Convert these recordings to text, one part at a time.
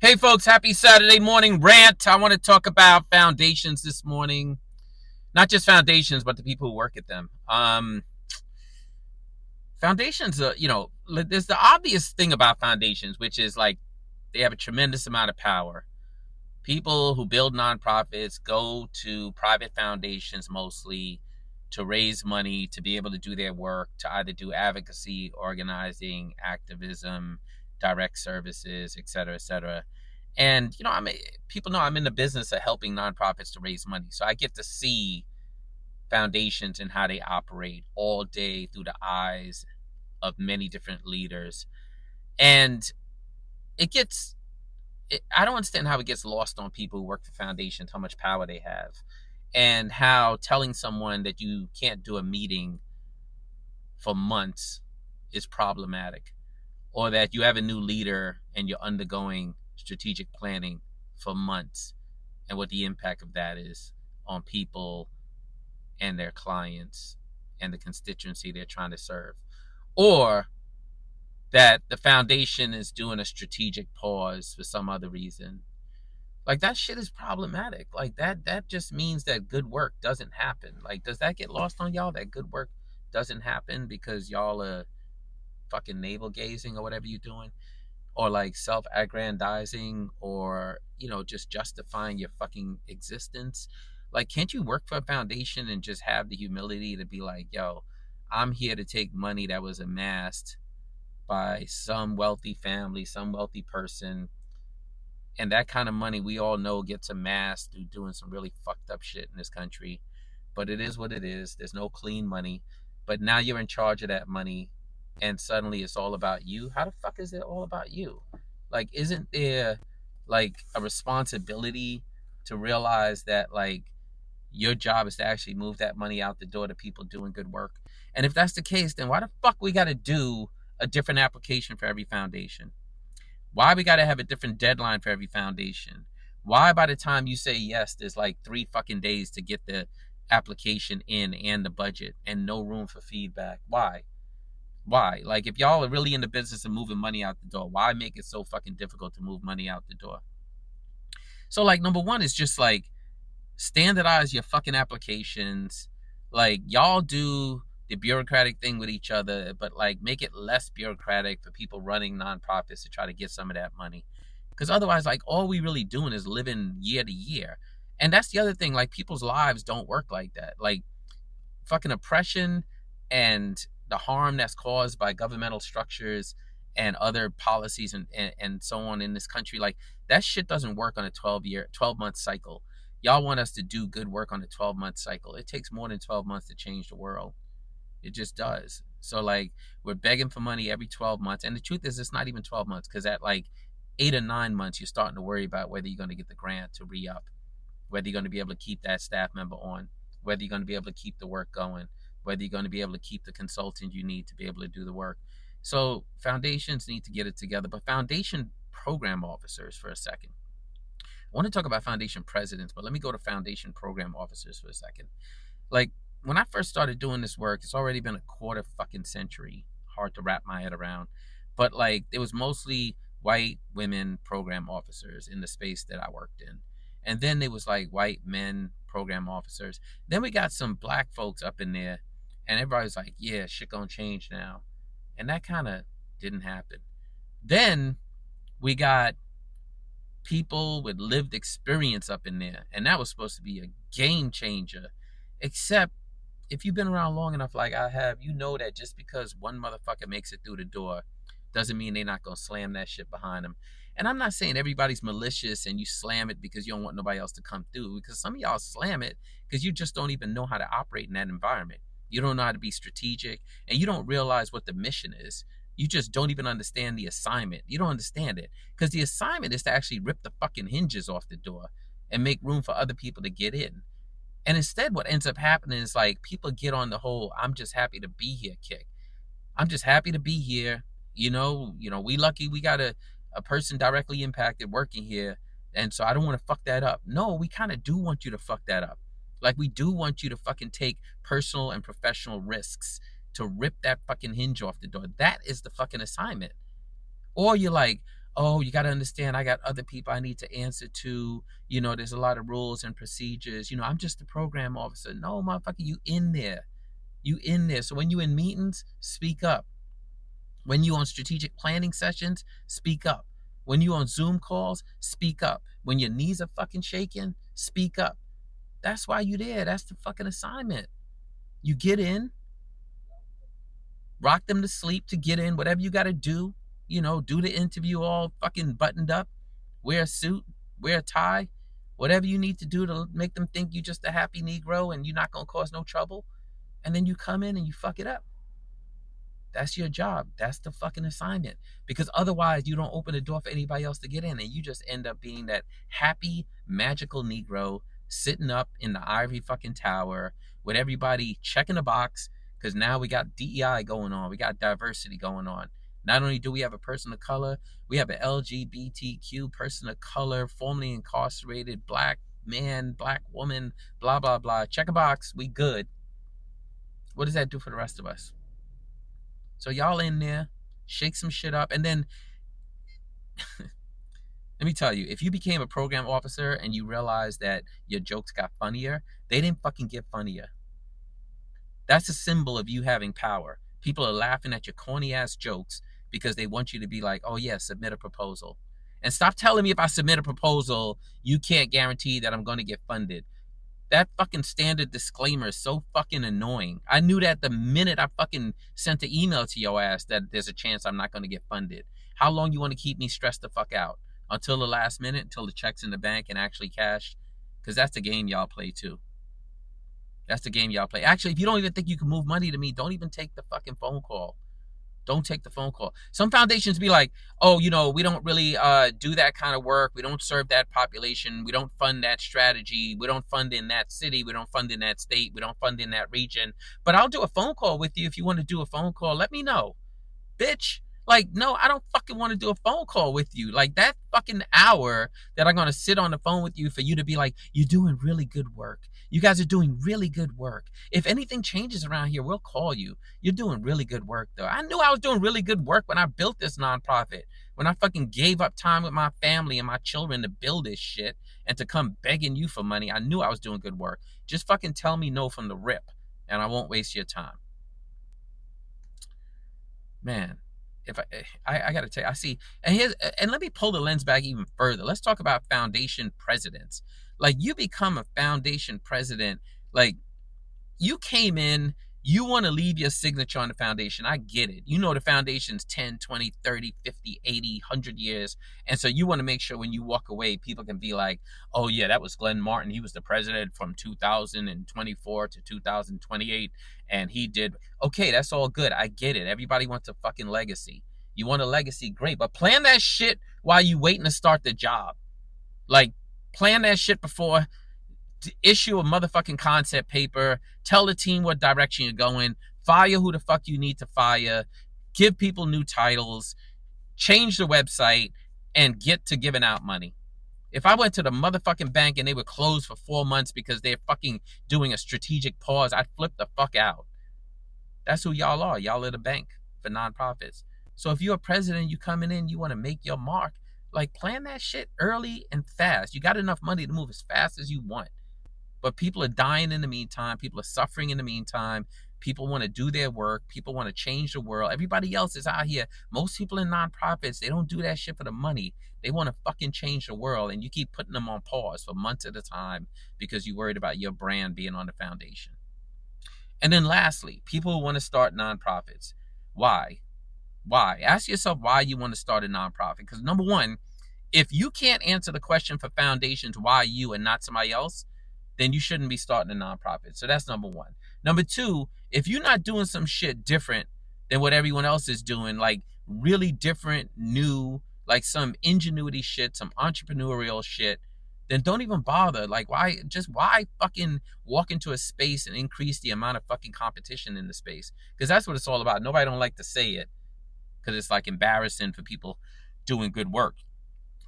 Hey folks, happy Saturday morning rant. I want to talk about foundations this morning. Not just foundations, but the people who work at them. Foundations, there's the obvious thing about foundations, which is like they have a tremendous amount of power. People who build nonprofits go to private foundations mostly to raise money to be able to do their work, to either do advocacy, organizing, activism, direct services, et cetera, et cetera. And people know I'm in the business of helping nonprofits to raise money, so I get to see foundations and how they operate all day through the eyes of many different leaders. And it gets I don't understand how it gets lost on people who work for foundations, how much power they have, and how telling someone that you can't do a meeting for months is problematic, or that you have a new leader and you're undergoing strategic planning for months, and what the impact of that is on people and their clients and the constituency they're trying to serve. Or that the foundation is doing a strategic pause for some other reason. Like, that shit is problematic. Like, that just means that good work doesn't happen. Like, does that get lost on y'all, that good work doesn't happen because y'all are fucking navel gazing or whatever you're doing, or like self-aggrandizing, or just justifying your fucking existence? Like, can't you work for a foundation and just have the humility to be like, yo, I'm here to take money that was amassed by some wealthy family, some wealthy person, and that kind of money we all know gets amassed through doing some really fucked up shit in this country. But it is what it is. There's no clean money. But now you're in charge of that money, and suddenly it's all about you. How the fuck is it all about you? Like, isn't there like a responsibility to realize that like your job is to actually move that money out the door to people doing good work? And if that's the case, then why the fuck we got to do a different application for every foundation? Why we got to have a different deadline for every foundation? Why by the time you say yes, there's like 3 fucking days to get the application in and the budget, and no room for feedback? Why? Why? Like, if y'all are really in the business of moving money out the door, why make it so fucking difficult to move money out the door? So like, number one is just like, standardize your fucking applications. Like, y'all do the bureaucratic thing with each other, but like make it less bureaucratic for people running nonprofits to try to get some of that money. Because otherwise, like, all we really doing is living year to year. And that's the other thing. Like, people's lives don't work like that. Like, fucking oppression and the harm that's caused by governmental structures and other policies and so on in this country, like, that shit doesn't work on a 12-month cycle. Y'all want us to do good work on a 12-month cycle. It takes more than 12 months to change the world. It just does. So like, we're begging for money every 12 months. And the truth is, it's not even 12 months, because at like 8 or 9 months, you're starting to worry about whether you're going to get the grant to re-up, whether you're going to be able to keep that staff member on, whether you're going to be able to keep the work going, whether you're going to be able to keep the consultant you need to be able to do the work. So foundations need to get it together. But foundation program officers for a second. I want to talk about foundation presidents, but let me go to foundation program officers for a second. Like, when I first started doing this work, it's already been a quarter fucking century. Hard to wrap my head around. But like, it was mostly white women program officers in the space that I worked in. And then there was like white men program officers. Then we got some black folks up in there, and everybody's like, yeah, shit gonna change now. And that kind of didn't happen. Then we got people with lived experience up in there, and that was supposed to be a game changer. Except, if you've been around long enough like I have, you know that just because one motherfucker makes it through the door doesn't mean they're not gonna slam that shit behind them. And I'm not saying everybody's malicious and you slam it because you don't want nobody else to come through, because some of y'all slam it because you just don't even know how to operate in that environment. You don't know how to be strategic, and you don't realize what the mission is. You just don't even understand the assignment. You don't understand it, because the assignment is to actually rip the fucking hinges off the door and make room for other people to get in. And instead, what ends up happening is like, people get on the whole "I'm just happy to be here" kick. I'm just happy to be here. We lucky we got a person directly impacted working here, and so I don't want to fuck that up. No, we kind of do want you to fuck that up. Like, we do want you to fucking take personal and professional risks to rip that fucking hinge off the door. That is the fucking assignment. Or you're like, Oh, you got to understand, I got other people I need to answer to. There's a lot of rules and procedures. I'm just a program officer. No, motherfucker, you in there. You in there. So when you in meetings, speak up. When you on strategic planning sessions, speak up. When you on Zoom calls, speak up. When your knees are fucking shaking, speak up. That's why you there. That's the fucking assignment. You get in, rock them to sleep to get in, whatever you got to do. Do the interview all fucking buttoned up, wear a suit, wear a tie, whatever you need to do to make them think you just a happy Negro and you're not going to cause no trouble. And then you come in and you fuck it up. That's your job. That's the fucking assignment. Because otherwise, you don't open the door for anybody else to get in, and you just end up being that happy, magical Negro sitting up in the ivory fucking tower with everybody checking the box. Because now we got DEI going on, we got diversity going on. Not only do we have a person of color, we have an LGBTQ person of color, formerly incarcerated, black man, black woman, blah blah blah. Check a box. We good. What does that do for the rest of us? So y'all in there, shake some shit up. And then let me tell you, if you became a program officer and you realized that your jokes got funnier, they didn't fucking get funnier. That's a symbol of you having power. People are laughing at your corny ass jokes because they want you to be like, oh yeah, submit a proposal. And stop telling me if I submit a proposal, you can't guarantee that I'm going to get funded. That fucking standard disclaimer is so fucking annoying. I knew that the minute I fucking sent the email to your ass that there's a chance I'm not going to get funded. How long you want to keep me stressed the fuck out? Until the last minute, until the check's in the bank and actually cashed? Because that's the game y'all play too. That's the game y'all play. Actually, if you don't even think you can move money to me, don't even take the fucking phone call. Don't take the phone call. Some foundations be like, oh, we don't really do that kind of work. We don't serve that population. We don't fund that strategy. We don't fund in that city. We don't fund in that state. We don't fund in that region. But I'll do a phone call with you if you want to do a phone call. Let me know. Bitch. Like, no, I don't fucking want to do a phone call with you. Like, that fucking hour that I'm going to sit on the phone with you for you to be like, you're doing really good work. You guys are doing really good work. If anything changes around here, we'll call you. You're doing really good work, though. I knew I was doing really good work when I built this nonprofit. When I fucking gave up time with my family and my children to build this shit and to come begging you for money, I knew I was doing good work. Just fucking tell me no from the rip, and I won't waste your time. Man, if I gotta tell you, I see, and let me pull the lens back even further. Let's talk about foundation presidents. Like, you become a foundation president, like, you came in, you want to leave your signature on the foundation. I get it. The foundation's 10, 20, 30, 50, 80, 100 years. And so you want to make sure when you walk away, people can be like, oh yeah, that was Glenn Martin. He was the president from 2024 to 2028. And he did, okay, that's all good. I get it. Everybody wants a fucking legacy. You want a legacy, great. But plan that shit while you waiting to start the job. Like, plan that shit before. To issue a motherfucking concept paper, tell the team what direction you're going, fire who the fuck you need to fire, give people new titles, change the website, and get to giving out money. If I went to the motherfucking bank and they were closed for 4 months because they're fucking doing a strategic pause, I'd flip the fuck out. That's who y'all are. Y'all are the bank for nonprofits. So if you're a president, you coming in, you want to make your mark, like, plan that shit early and fast. You got enough money to move as fast as you want. But people are dying in the meantime. People are suffering in the meantime. People want to do their work. People want to change the world. Everybody else is out here. Most people in nonprofits, they don't do that shit for the money. They want to fucking change the world. And you keep putting them on pause for months at a time because you're worried about your brand being on the foundation. And then lastly, people who want to start nonprofits. Why? Why? Ask yourself why you want to start a nonprofit. Because number one, if you can't answer the question for foundations, why you and not somebody else, then you shouldn't be starting a nonprofit. So that's number one. Number two, if you're not doing some shit different than what everyone else is doing, like really different, new, like some ingenuity shit, some entrepreneurial shit, then don't even bother. Like, why fucking walk into a space and increase the amount of fucking competition in the space? Because that's what it's all about. Nobody don't like to say it because it's like embarrassing for people doing good work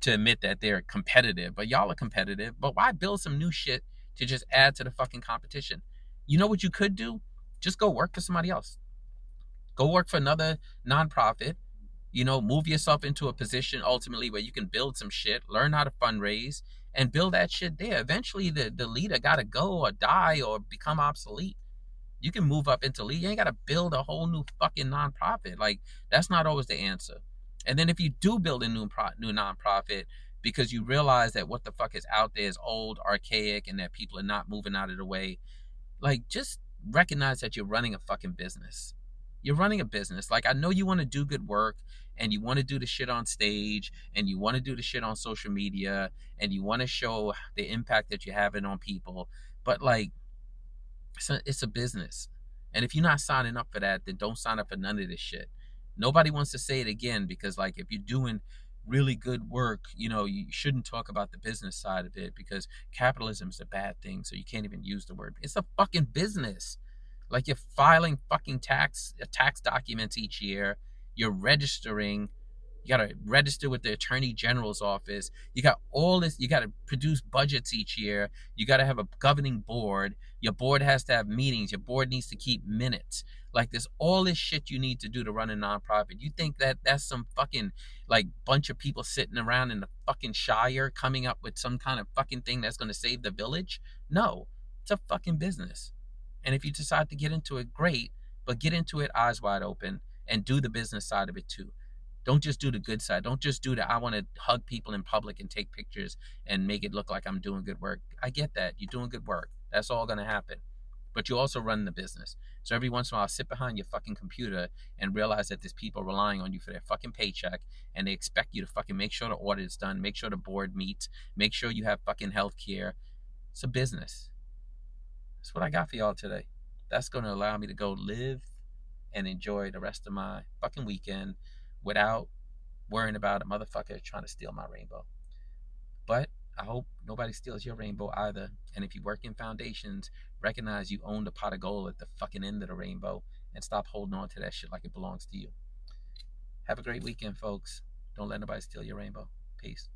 to admit that they're competitive. But y'all are competitive. But why build some new shit to just add to the fucking competition? You know what you could do? Just go work for somebody else. Go work for another nonprofit. Move yourself into a position ultimately where you can build some shit, learn how to fundraise, and build that shit there. Eventually, the leader got to go or die or become obsolete. You can move up into lead. You ain't got to build a whole new fucking nonprofit. Like, that's not always the answer. And then if you do build a new nonprofit because you realize that what the fuck is out there is old, archaic, and that people are not moving out of the way, like, just recognize that you're running a fucking business. You're running a business. Like, I know you want to do good work and you want to do the shit on stage and you want to do the shit on social media and you want to show the impact that you're having on people. But, like, it's a business. And if you're not signing up for that, then don't sign up for none of this shit. Nobody wants to say it again because, like, if you're doing really good work, you shouldn't talk about the business side of it because capitalism is a bad thing. So you can't even use the word. It's a fucking business. Like, you're filing fucking tax documents each year. You're registering. You got to register with the attorney general's office. You got all this. You got to produce budgets each year. You got to have a governing board. Your board has to have meetings. Your board needs to keep minutes. Like, there's all this shit you need to do to run a nonprofit. You think that that's some fucking, like, bunch of people sitting around in the fucking Shire coming up with some kind of fucking thing that's going to save the village? No, it's a fucking business. And if you decide to get into it, great, but get into it eyes wide open and do the business side of it too. Don't just do the good side. Don't just do the I want to hug people in public and take pictures and make it look like I'm doing good work. I get that. You're doing good work. That's all going to happen. But you also run the business. So every once in a while, sit behind your fucking computer and realize that there's people relying on you for their fucking paycheck and they expect you to fucking make sure the audit is done, make sure the board meets, make sure you have fucking health care. It's a business. That's what I got for y'all today. That's going to allow me to go live and enjoy the rest of my fucking weekend without worrying about a motherfucker trying to steal my rainbow. But I hope nobody steals your rainbow either. And if you work in foundations, recognize you own the pot of gold at the fucking end of the rainbow and stop holding on to that shit like it belongs to you. Have a great weekend, folks. Don't let nobody steal your rainbow. Peace.